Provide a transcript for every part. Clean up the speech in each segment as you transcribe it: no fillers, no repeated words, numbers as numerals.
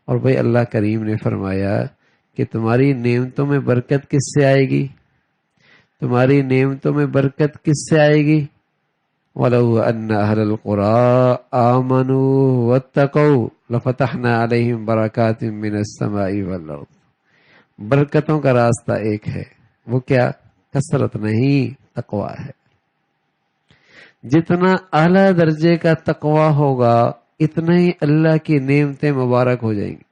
اور بھائی اللہ کریم نے فرمایا کہ تمہاری نعمتوں میں برکت کس سے آئے گی؟ تمہاری نعمتوں میں برکت کس سے آئے گی؟ وَلَوْ أَنَّ أَهْلَ الْقُرَىٰ آمَنُوا وَاتَّقَوْا لَفَتَحْنَا عَلَيْهِمْ بَرَكَاتٍ مِّنَ السَّمَاءِ وَالْأَرْضِ۔ برکتوں کا راستہ ایک ہے، وہ کیا؟ کثرت نہیں، تقویٰ ہے۔ جتنا اعلیٰ درجے کا تقویٰ ہوگا اتنا ہی اللہ کی نعمتیں مبارک ہو جائیں گی۔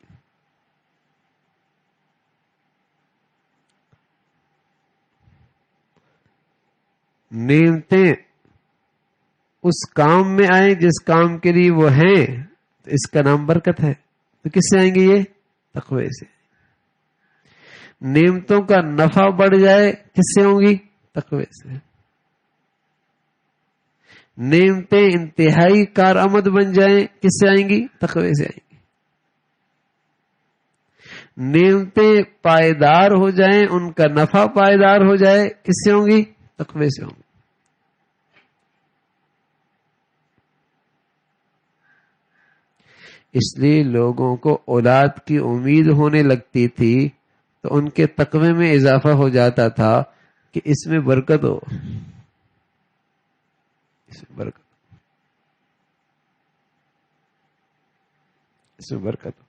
نعمتیں اس کام میں آئیں جس کام کے لیے وہ ہیں، تو اس کا نام برکت ہے۔ تو کس سے آئیں گے یہ؟ تقوی سے۔ نعمتوں کا نفع بڑھ جائے کس سے ہوں گی؟ تقوی سے۔ نعمتیں انتہائی کارآمد بن جائیں کس سے آئیں گی؟ تقوی سے آئیں گی۔ نعمتیں پائیدار ہو جائیں، ان کا نفع پائیدار ہو جائے کس سے ہوں گی؟ تقوی سے ہوں گی۔ اس لیے لوگوں کو اولاد کی امید ہونے لگتی تھی تو ان کے تقوی میں اضافہ ہو جاتا تھا کہ اس میں برکت ہو، اس میں برکت، اس میں برکت ہو۔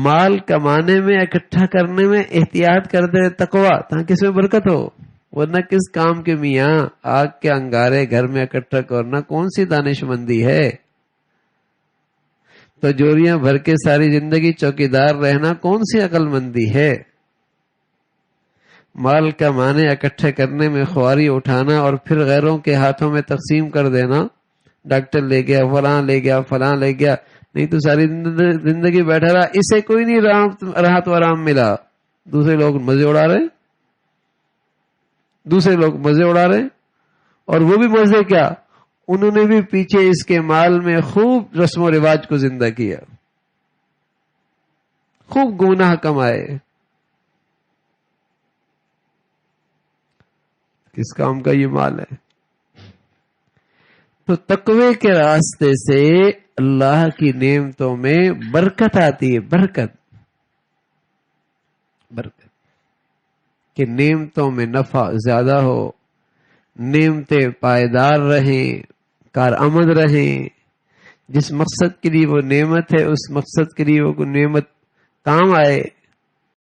مال کمانے میں، اکٹھا کرنے میں احتیاط کرتے تقوی، تاکہ اس میں برکت ہو، ورنہ کس کام کے میاں آگ کے انگارے گھر میں اکٹھا کرنا کون سی دانش مندی ہے؟ تو جوریاں بھر کے ساری زندگی چوکیدار رہنا کون سی عقل مندی ہے؟ مال کمانے، اکٹھے کرنے میں خواری اٹھانا اور پھر غیروں کے ہاتھوں میں تقسیم کر دینا، ڈاکٹر لے گیا، فلاں لے گیا، فلاں لے گیا، نہیں تو ساری زندگی بیٹھا رہا، اسے کوئی نہیں راحت و آرام ملا، دوسرے لوگ مزے اڑا رہے، دوسرے لوگ مزے اڑا رہے، اور وہ بھی مزے کیا، انہوں نے بھی پیچھے اس کے مال میں خوب رسم و رواج کو زندہ کیا، خوب گناہ کمائے۔ کس کام کا یہ مال ہے؟ تو تقوی کے راستے سے اللہ کی نعمتوں میں برکت آتی ہے، برکت، برکت، کہ نعمتوں میں نفع زیادہ ہو، نعمتیں پائیدار رہیں، کارآمد رہیں، جس مقصد کے لیے وہ نعمت ہے اس مقصد کے لیے وہ نعمت کام آئے،